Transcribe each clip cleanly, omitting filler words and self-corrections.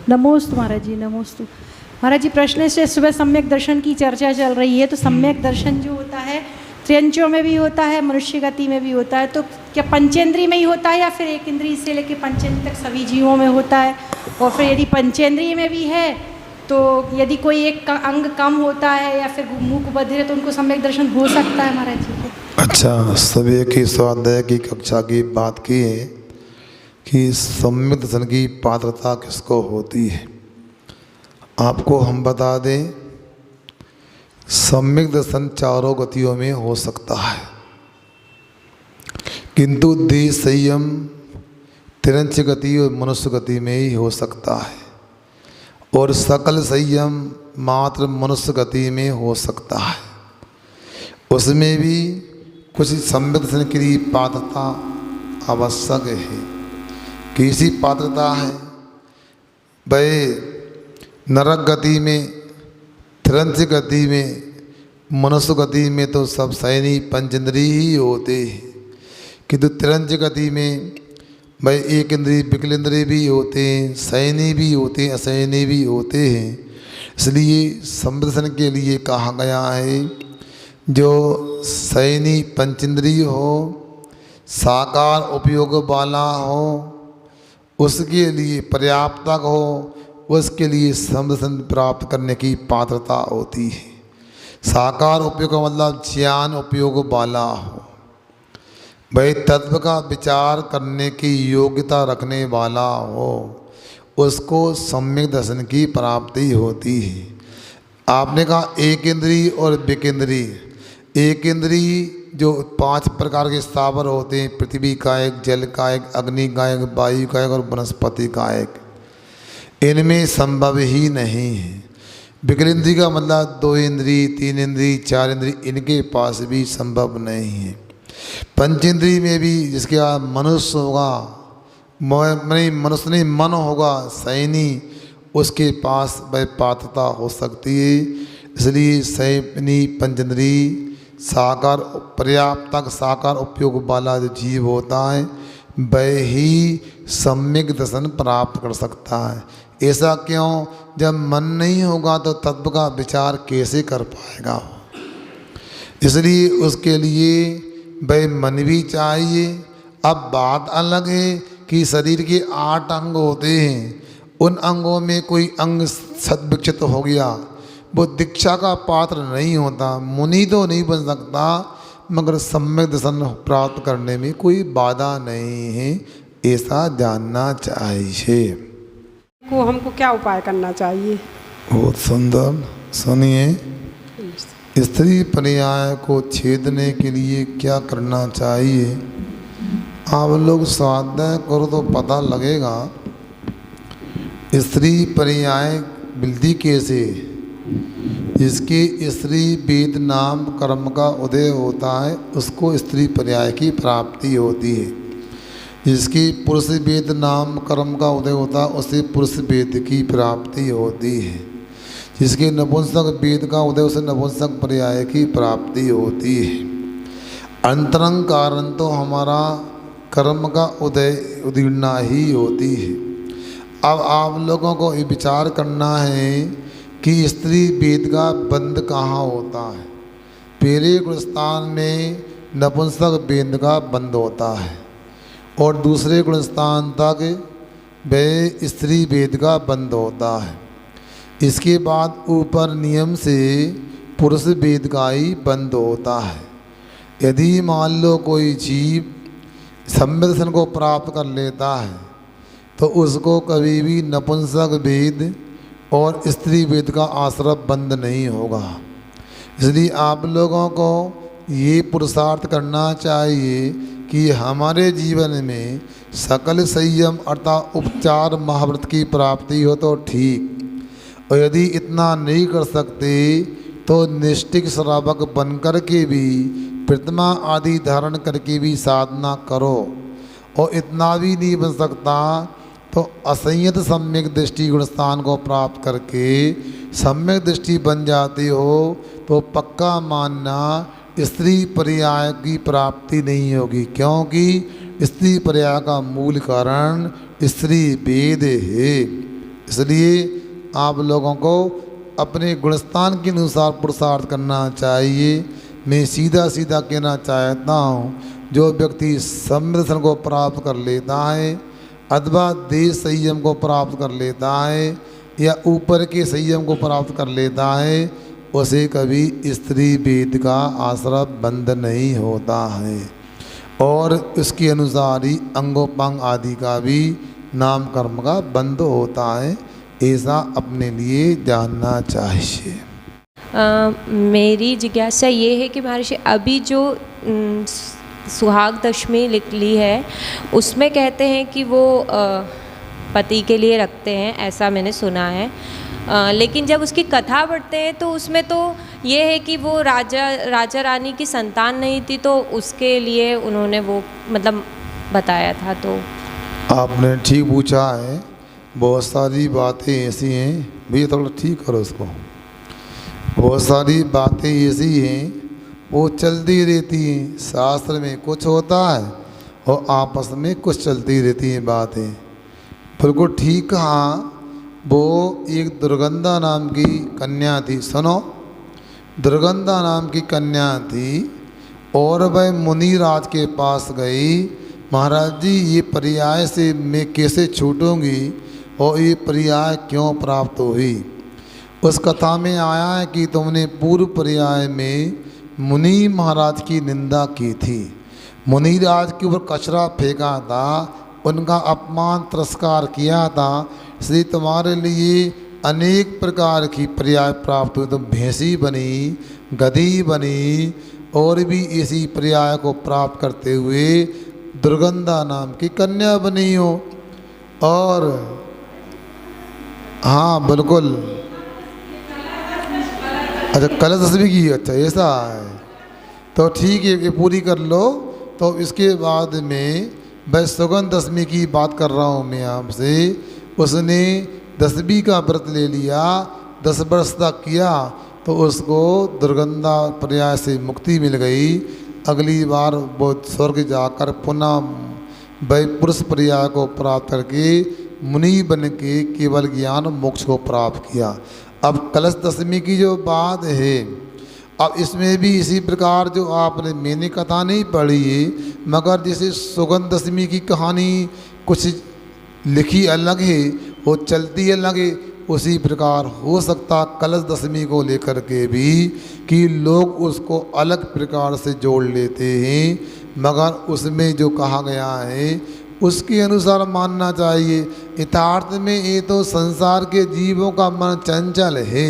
नमोस्तु महाराज जी, नमोस्तु महाराज जी। प्रश्न से सुबह सम्यक दर्शन की चर्चा चल रही है, तो सम्यक दर्शन जो होता है त्रियंचों में भी होता है, मनुष्य गति में भी होता है, तो क्या पंचेंद्रीय में ही होता है या फिर एक इंद्रिय से लेकर पंचेंद्रिय तक सभी जीवों में होता है? और फिर यदि पंचेंद्रिय में भी है तो यदि कोई एक अंग कम होता है या फिर मुख बधिर है तो उनको सम्यक दर्शन हो सकता है महाराज जी? अच्छा, सभी की स्वाध्याय की कक्षा की बात की है कि सम्यक दर्शन की पात्रता किसको होती है। आपको हम बता दें, सम्यक दर्शन चारों गतियों में हो सकता है, किंतु देह संयम तिरंच गति और मनुष्य गति में ही हो सकता है, और सकल संयम मात्र मनुष्य गति में हो सकता है। उसमें भी कुछ सम्यक दर्शन के लिए पात्रता आवश्यक है। कैसी पात्रता है भाई? नरक गति में, तिरंच गति में, मनुष्य गति में तो सब सैनी पंचेंद्रिय ही होते हैं, किंतु तिरंच गति में भाई एक इंद्रिय विकल इंद्रिय भी होते हैं, सैनी भी होते हैं, असैनी भी होते हैं। इसलिए सम्यक दर्शन के लिए कहा गया है जो सैनी पंचेंद्रिय हो, साकार उपयोग वाला हो, उसके लिए पर्याप्तक हो, उसके लिए सम्यक दर्शन प्राप्त करने की पात्रता होती है। साकार उपयोग का मतलब ज्ञान उपयोग वाला हो, भाई तत्व का विचार करने की योग्यता रखने वाला हो, उसको सम्यक दर्शन की प्राप्ति होती है। आपने कहा एक इंद्रिय और विकेंद्रिय। एक इंद्रिय जो 5 प्रकार के स्थावर होते हैं, पृथ्वी कायक, जल कायक, अग्नि कायक, वायु कायक और वनस्पति कायक, इनमें संभव ही नहीं है। विकल इंद्रिय का मतलब 2 इंद्रिय, 3 इंद्रिय, 4 इंद्रिय, इनके पास भी संभव नहीं है। पंचेंद्रिय में भी जिसके बाद मनुष्य होगा, मनुष्य नहीं मन होगा, सैनी, उसके पास वह पात्रता हो सकती है। इसलिए सैनी पंचेंद्रिय साकार पर्याप्तक साकार उपयोग वाला जो जीव होता है वह ही सम्यक दर्शन प्राप्त कर सकता है। ऐसा क्यों? जब मन नहीं होगा तो तत्व का विचार कैसे कर पाएगा? इसलिए उसके लिए वह मन भी चाहिए। अब बात अलग है कि शरीर के 8 अंग होते हैं, उन अंगों में कोई अंग सद्विक्षित हो गया, वो दीक्षा का पात्र नहीं होता, मुनि तो नहीं बन सकता, मगर सम्यक दर्शन प्राप्त करने में कोई बाधा नहीं है, ऐसा जानना चाहिए। को हमको क्या उपाय करना चाहिए? बहुत सुंदर, सुनिए। स्त्री पर्याय को छेदने के लिए क्या करना चाहिए? आप लोग स्वाध्याय करो तो पता लगेगा। स्त्री पर्याय मिलती कैसे? जिसके स्त्री वेद नाम कर्म का उदय होता है उसको स्त्री पर्याय की प्राप्ति होती है। जिसकी पुरुष वेद नाम कर्म का उदय होता है उसे पुरुष वेद की प्राप्ति होती है। जिसके नपुंसक वेद का उदय उसे नपुंसक पर्याय की प्राप्ति होती है। अंतरंग कारण तो हमारा कर्म का उदीर्णा ही होती है। अब आप लोगों को ये विचार करना है कि स्त्री वेद का बंध कहाँ होता है। पहले गुणस्थान में नपुंसक वेद का बंध होता है और दूसरे गुणस्थान तक वह स्त्री वेद का बंध होता है। इसके बाद ऊपर नियम से पुरुष वेद का ही बंध होता है। यदि मान लो कोई जीव सम्यक दर्शन को प्राप्त कर लेता है तो उसको कभी भी नपुंसक वेद और स्त्री वेद का आश्रय बंद नहीं होगा। इसलिए आप लोगों को ये पुरुषार्थ करना चाहिए कि हमारे जीवन में सकल संयम अर्थात उपचार महाव्रत की प्राप्ति हो तो ठीक, और यदि इतना नहीं कर सकते तो निष्ठिक श्रावक बनकर के भी प्रतिमा आदि धारण करके भी साधना करो, और इतना भी नहीं बन सकता तो असंयत सम्यक दृष्टि गुणस्थान को प्राप्त करके सम्यक दृष्टि बन जाती हो तो पक्का मानना स्त्री पर्याय की प्राप्ति नहीं होगी, क्योंकि स्त्री पर्याय का मूल कारण स्त्री वेद है। इसलिए आप लोगों को अपने गुणस्थान के अनुसार पुरुषार्थ करना चाहिए। मैं सीधा सीधा कहना चाहता हूँ, जो व्यक्ति समदर्शन को प्राप्त कर लेता है अथवा देश संयम को प्राप्त कर लेता है या ऊपर के संयम को प्राप्त कर लेता है, उसे कभी स्त्री वेद का आश्रय बंद नहीं होता है और उसके अनुसार ही अंगोपांग आदि का भी नाम कर्म का बंद होता है। ऐसा अपने लिए जानना चाहिए। मेरी जिज्ञासा ये है कि महर्षि अभी जो सुहाग दशमी निकली है उसमें कहते हैं कि वो पति के लिए रखते हैं, ऐसा मैंने सुना है। लेकिन जब उसकी कथा पढ़ते हैं तो उसमें तो ये है कि वो राजा रानी की संतान नहीं थी, तो उसके लिए उन्होंने वो मतलब बताया था। तो आपने ठीक पूछा है। बहुत सारी बातें ऐसी हैं, भैया थोड़ा ठीक करो उसको। बहुत सारी बातें ऐसी हैं वो चलती रहती हैं। शास्त्र में कुछ होता है और आपस में कुछ चलती रहती हैं बातें। बिल्कुल ठीक कहा। वो एक दुर्गंधा नाम की कन्या थी। सुनो, दुर्गंधा नाम की कन्या थी और वह मुनिराज के पास गई, महाराज जी ये पर्याय से मैं कैसे छूटूंगी और ये पर्याय क्यों प्राप्त हुई। उस कथा में आया है कि तुमने पूर्व पर्याय में मुनि महाराज की निंदा की थी, मुनिराज के ऊपर कचरा फेंका था, उनका अपमान तिरस्कार किया था, इसलिए तुम्हारे लिए अनेक प्रकार की पर्याय प्राप्त हुई। तुम भैंसी बनी, गधी बनी और भी इसी पर्याय को प्राप्त करते हुए दुर्गंधा नाम की कन्या बनी हो। और हाँ बिल्कुल, अच्छा कलश दशमी की, अच्छा ऐसा है तो ठीक है, ये पूरी कर लो। तो इसके बाद में वह सुगंध दशमी की बात कर रहा हूँ मैं आपसे। उसने दशमी का व्रत ले लिया, 10 वर्ष तक किया, तो उसको दुर्गंधा पर्याय से मुक्ति मिल गई। अगली बार वो स्वर्ग जाकर पुनः वह पुरुष पर्याय को प्राप्त करके मुनि बन के केवल ज्ञान मोक्ष को प्राप्त किया। अब कलश दशमी की जो बात है, अब इसमें भी इसी प्रकार जो आपने, मैंने कथा नहीं पढ़ी है, मगर जैसे सुगंध दशमी की कहानी कुछ लिखी अलग है वो चलती अलग है, उसी प्रकार हो सकता कलश दशमी को लेकर के भी कि लोग उसको अलग प्रकार से जोड़ लेते हैं, मगर उसमें जो कहा गया है उसके अनुसार मानना चाहिए। यथार्थ में ये तो संसार के जीवों का मन चंचल है,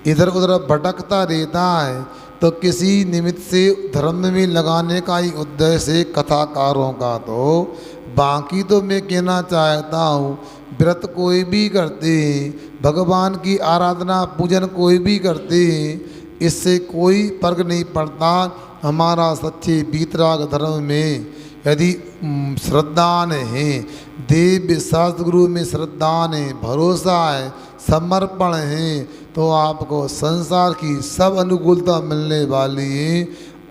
इधर उधर भटकता रहता है, तो किसी निमित्त से धर्म में लगाने का ही उद्देश्य है कथाकारों का। तो बाकी तो मैं कहना चाहता हूँ, व्रत कोई भी करते हैं, भगवान की आराधना पूजन कोई भी करते हैं, इससे कोई फर्क नहीं पड़ता। हमारा सच्चे वीतराग धर्म में यदि श्रद्धान है, देव शास्त्र गुरु में श्रद्धान है, भरोसा है, समर्पण है, तो आपको संसार की सब अनुकूलता मिलने वाली है।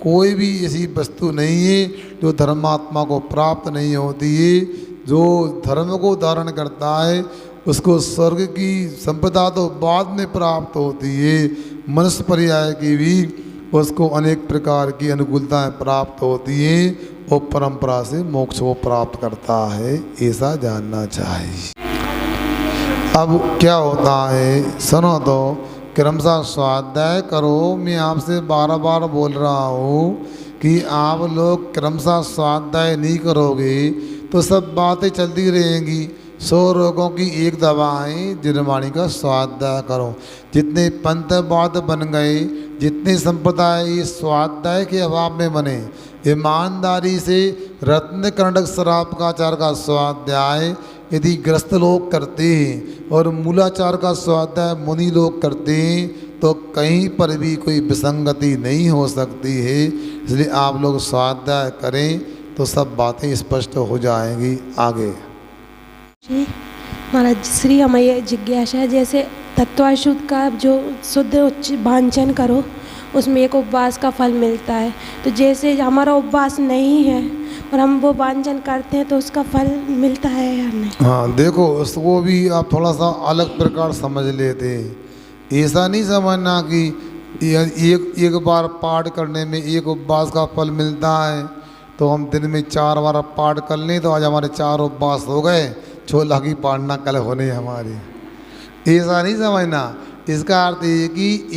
कोई भी ऐसी वस्तु नहीं है जो धर्मात्मा को प्राप्त नहीं होती है। जो धर्म को धारण करता है उसको स्वर्ग की संपदा तो बाद में प्राप्त होती है, मनुष्य पर्याय की भी उसको अनेक प्रकार की अनुकूलताएं प्राप्त होती हैं और परंपरा से मोक्ष को प्राप्त करता है, ऐसा जानना चाहिए। अब क्या होता है सुनो, तो क्रमशः स्वाध्याय करो। मैं आपसे बार बार बोल रहा हूँ कि आप लोग क्रमशः स्वाध्याय नहीं करोगे तो सब बातें चलती रहेंगी। 100 रोगों की एक दवा है, जिनवाणी का स्वाध्याय करो। जितने पंथवाद बन गए, जितने संप्रदाय इस स्वाध्याय के अभाव में बने, ईमानदारी से रत्न कर्णक शराबकाचार का स्वाध्याय यदि ग्रस्त लोग करते हैं और मूलाचार का स्वाध्याय मुनि लोग करते हैं तो कहीं पर भी कोई विसंगति नहीं हो सकती है। इसलिए आप लोग स्वाध्याय करें तो सब बातें स्पष्ट हो जाएंगी। आगे जी महाराज, श्री हमें जिज्ञासा है, जैसे तत्वाशुद्ध का जो शुद्ध वांचन करो उसमें एक उपवास का फल मिलता है, तो जैसे हमारा उपवास नहीं है और हम वो वांछन करते हैं तो उसका फल मिलता है या नहीं? हाँ देखो, उसको भी आप थोड़ा सा अलग प्रकार समझ लेते हैं। ऐसा नहीं समझना कि एक बार पाठ करने में एक उपवास का फल मिलता है, तो हम दिन में 4 बार पाठ कर लें तो आज हमारे 4 उपवास हो गए, 16 की पाठना कल होने हमारी। ऐसा नहीं समझना। इसका अर्थ ये कि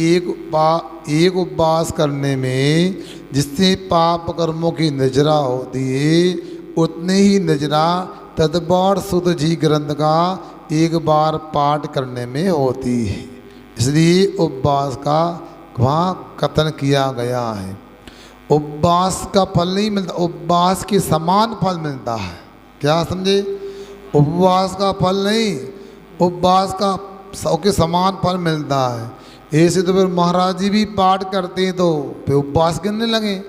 एक उपवास करने में जिससे पाप कर्मों की निजरा होती है, उतनी ही निजरा तदबार शुद्ध जी ग्रंथ का एक बार पाठ करने में होती है। इसलिए उपवास का वहाँ कथन किया गया है। उपवास का फल नहीं मिलता, उपवास के समान फल मिलता है। क्या समझे? उपवास का फल नहीं, उपवास का के समान फल मिलता है। ऐसे तो फिर महाराज जी भी पाठ करते हैं तो फिर उपवास करने लगे।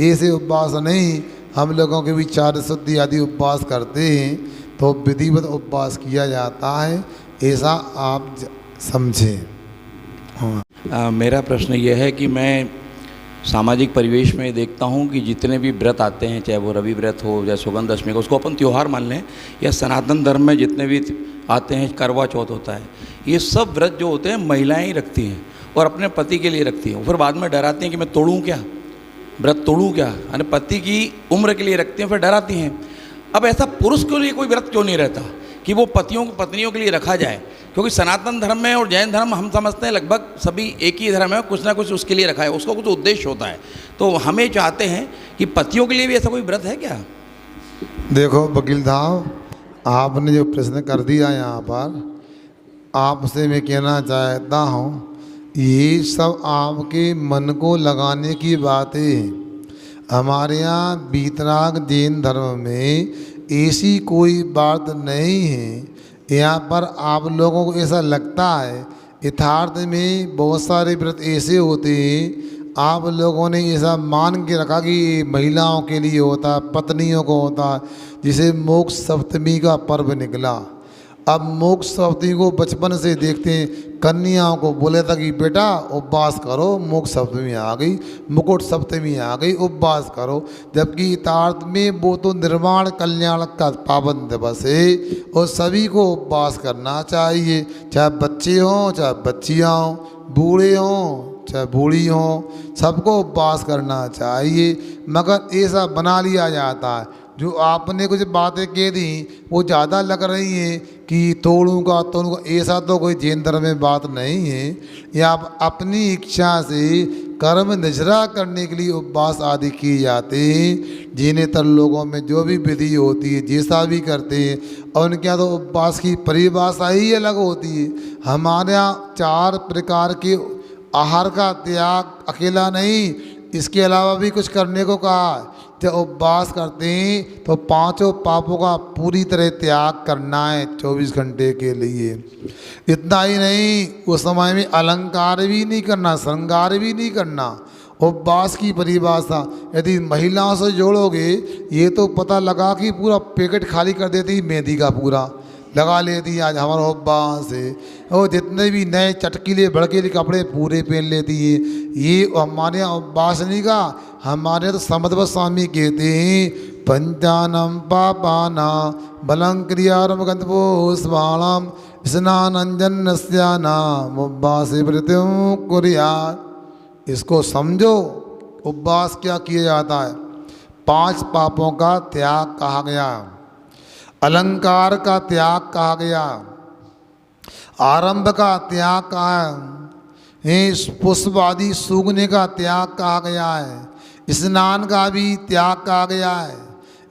ऐसे उपवास नहीं, हम लोगों के भी 4 शुद्धि आदि उपवास करते हैं तो विधिवत उपवास किया जाता है, ऐसा आप समझें। हाँ। मेरा प्रश्न यह है कि मैं सामाजिक परिवेश में देखता हूँ कि जितने भी व्रत आते हैं, चाहे वो रवि व्रत हो या सुगंध दशमी का, उसको अपन त्यौहार मान लें, या सनातन धर्म में जितने भी आते हैं, करवा चौथ होता है, ये सब व्रत जो होते हैं महिलाएं ही रखती हैं और अपने पति के लिए रखती हैं। फिर बाद में डराती हैं कि मैं तोड़ूं क्या, व्रत तोड़ूं क्या, यानी पति की उम्र के लिए रखती हैं, फिर डराती हैं। अब ऐसा पुरुष के लिए कोई व्रत क्यों नहीं रहता कि वो पत्नियों के लिए रखा जाए? क्योंकि सनातन धर्म में और जैन धर्म हम समझते हैं लगभग सभी एक ही धर्म है, कुछ ना कुछ उसके लिए रखा है, उसका कुछ उद्देश्य होता है। तो हमें चाहते हैं कि पतियों के लिए भी ऐसा कोई व्रत है क्या? देखो वकील साहब, आपने जो प्रश्न कर दिया यहाँ पर, आपसे मैं कहना चाहता हूँ, ये सब आपके मन को लगाने की बातें हैं। हमारे यहाँ वीतराग जैन धर्म में ऐसी कोई बात नहीं है। यहाँ पर आप लोगों को ऐसा लगता है, यथार्थ में बहुत सारे व्रत ऐसे होते हैं, आप लोगों ने ऐसा मान के रखा कि महिलाओं के लिए होता है, पत्नियों को होता है। जिसे मोक्ष सप्तमी का पर्व निकला, अब मोक्ष सप्तमी को बचपन से देखते हैं, कन्याओं को बोले था कि बेटा उपवास करो, मोक्ष सप्तमी आ गई, मुकुट सप्तमी आ गई, उपवास करो। जबकि यथार्थ में वो तो निर्वाण कल्याण का पावन दिवस है और सभी को उपवास करना चाहिए, चाहे बच्चे हों चाहे बच्चियाँ हों, बूढ़े हों चाहे बूढ़ी हों, सबको उपवास करना चाहिए। मगर ऐसा बना लिया जाता है, जो आपने कुछ बातें कह दी वो ज़्यादा लग रही हैं कि तोड़ूंगा। ऐसा तो कोई जैन धर्म में बात नहीं है। या आप अपनी इच्छा से कर्म निजरा करने के लिए उपवास आदि किए जाते हैं। जिनेतर लोगों में जो भी विधि होती है, जैसा भी करते हैं, और उनके यहाँ तो उपवास की परिभाषा ही अलग होती है। हमारे यहाँ 4 प्रकार के आहार का त्याग अकेला नहीं, इसके अलावा भी कुछ करने को कहा। जब उपवास करते हैं तो 5 पापों का पूरी तरह त्याग करना है 24 घंटे के लिए। इतना ही नहीं, उस समय में अलंकार भी नहीं करना, श्रृंगार भी नहीं करना। उपवास की परिभाषा यदि महिलाओं से जोड़ोगे, ये तो पता लगा कि पूरा पैकेट खाली कर देती मेहंदी का, पूरा लगा लेती आज हमारा उपवास है। और जितने भी नए चटकीले भड़कीले कपड़े पूरे पहन लेती है। ये हमारे यहाँ उपवास नहीं का, हमारे तो समध्व स्वामी कहते हैं, पंचानम पापाना बलं क्रियारम गंधपोस्वाणम स्नानंजन्यस्यानाम उपवासे प्रत्युं कुर्यात्। इसको समझो, उपवास क्या किया जाता है? 5 पापों का त्याग कहा गया, अलंकार का त्याग कहा गया, आरंभ का त्याग कहा है, पुष्प आदि सूंघने का त्याग कहा गया है, स्नान का भी त्याग कहा गया है,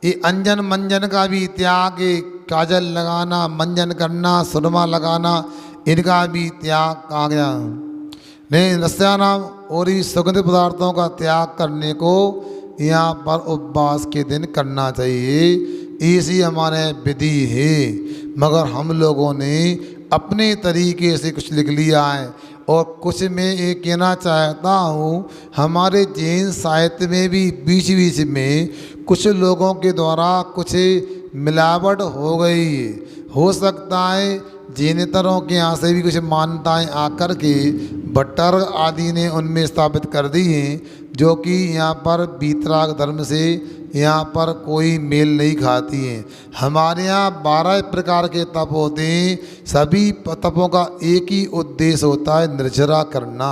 ये अंजन मंजन का भी त्याग है, काजल लगाना, मंजन करना, सुरमा लगाना, इनका भी त्याग कहा गया। नहीं, नस्यानाम और इस सुगंधित पदार्थों का त्याग करने को यहाँ पर उपवास के दिन करना चाहिए। ऐसी हमारे विधि है। मगर हम लोगों ने अपने तरीके से कुछ लिख लिया है। और कुछ मैं ये कहना चाहता हूँ, हमारे जैन साहित्य में भी बीच बीच में कुछ लोगों के द्वारा कुछ मिलावट हो गई है। हो सकता है जैनेतरों के यहाँ से भी कुछ मान्यताएं आकर के भट्टर आदि ने उनमें स्थापित कर दी हैं, जो कि यहाँ पर वीतराग धर्म से यहाँ पर कोई मेल नहीं खाती हैं। हमारे यहाँ 12 प्रकार के तप होते हैं। सभी तपों का एक ही उद्देश्य होता है, निर्जरा करना,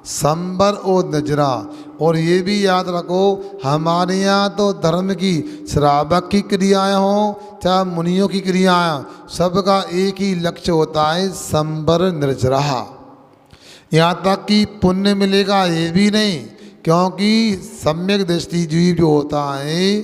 संबर और निर्जरा। और ये भी याद रखो, हमारे यहाँ तो धर्म की श्रावक की क्रियाएं हों चाहे मुनियों की क्रियाएं, सबका एक ही लक्ष्य होता है, संबर निर्जरा। यहाँ तक कि पुण्य मिलेगा ये भी नहीं, क्योंकि सम्यक दृष्टि जीव जो होता है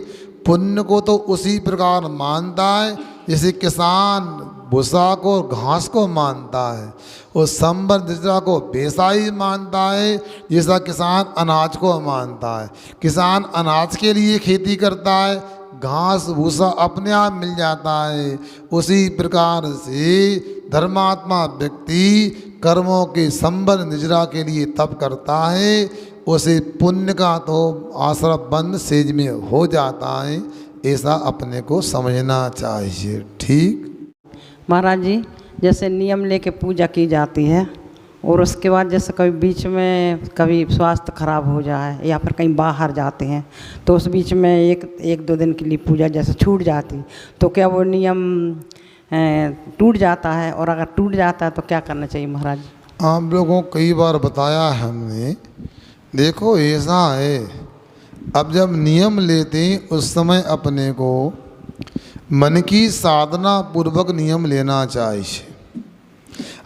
पुण्य को तो उसी प्रकार मानता है जैसे किसान भूसा को घास को मानता है, और संबर निर्जरा को वैसा ही मानता है जैसा किसान अनाज को मानता है। किसान अनाज के लिए खेती करता है, घास भूसा अपने आप मिल जाता है। उसी प्रकार से धर्मात्मा व्यक्ति कर्मों के संबर निर्जरा के लिए तप करता है, उसे पुण्य का तो आश्रय बंद सेज में हो जाता है। ऐसा अपने को समझना चाहिए। ठीक महाराज जी, जैसे नियम लेके पूजा की जाती है और उसके बाद जैसे कभी बीच में कभी स्वास्थ्य खराब हो जाए या फिर कहीं बाहर जाते हैं तो उस बीच में एक दो दिन के लिए पूजा जैसे छूट जाती, तो क्या वो नियम टूट जाता है? और अगर टूट जाता है तो क्या करना चाहिए महाराज? आप लोगों को कई बार बताया है हमने। देखो ऐसा है, अब जब नियम लेते हैं उस समय अपने को मन की साधना पूर्वक नियम लेना चाहिए।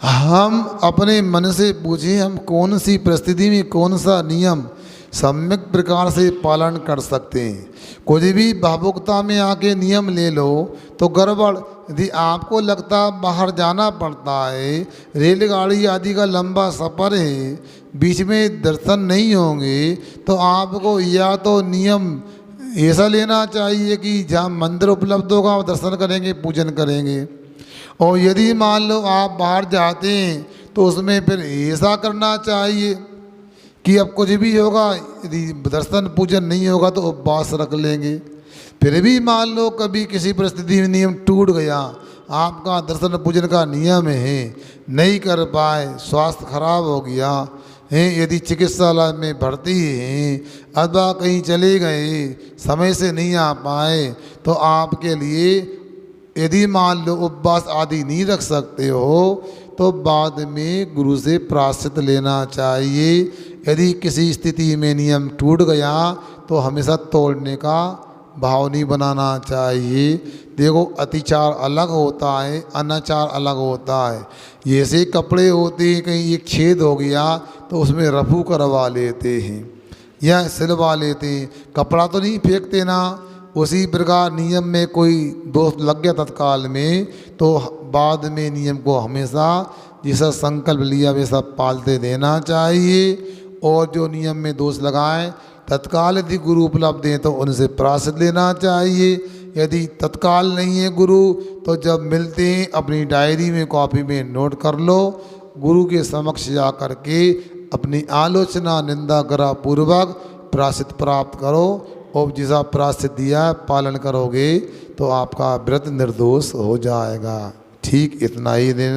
हम अपने मन से पूछें हम कौन सी परिस्थिति में कौन सा नियम सम्यक प्रकार से पालन कर सकते हैं। कोई भी भावुकता में आके नियम ले लो तो गड़बड़। यदि आपको लगता बाहर जाना पड़ता है, रेलगाड़ी आदि का लंबा सफ़र है, बीच में दर्शन नहीं होंगे, तो आपको या तो नियम ऐसा लेना चाहिए कि जहाँ मंदिर उपलब्ध होगा आप दर्शन करेंगे, पूजन करेंगे। और यदि मान लो आप बाहर जाते हैं तो उसमें फिर ऐसा करना चाहिए कि अब कुछ भी होगा, यदि दर्शन पूजन नहीं होगा तो उपवास रख लेंगे। फिर भी मान लो कभी किसी परिस्थिति में नियम टूट गया, आपका दर्शन पूजन का नियम है, नहीं कर पाए, स्वास्थ्य खराब हो गया हैं, यदि चिकित्सालय में भर्ती हैं अथवा कहीं चले गए, समय से नहीं आ पाए, तो आपके लिए यदि मान लो उपवास आदि नहीं रख सकते हो तो बाद में गुरु से प्रायश्चित लेना चाहिए। यदि किसी स्थिति में नियम टूट गया तो हमेशा तोड़ने का भाव नहीं बनाना चाहिए। देखो अतिचार अलग होता है, अनाचार अलग होता है। जैसे कपड़े होते हैं, कहीं एक छेद हो गया तो उसमें रफू करवा लेते हैं या सिलवा लेते हैं, कपड़ा तो नहीं फेंकते ना। उसी प्रकार नियम में कोई दोष लग गया तत्काल में तो बाद में नियम को हमेशा जैसा संकल्प लिया वैसा पालते देना चाहिए। और जो नियम में दोष लगाएं तत्काल यदि गुरु उपलब्ध हैं तो उनसे प्रायश्चित लेना चाहिए। यदि तत्काल नहीं है गुरु तो जब मिलते हैं अपनी डायरी में कॉपी में नोट कर लो, गुरु के समक्ष जा कर के अपनी आलोचना निंदा करा पूर्वक प्रायश्चित प्राप्त करो। और जैसा प्रायश्चित दिया पालन करोगे तो आपका व्रत निर्दोष हो जाएगा। ठीक इतना ही देने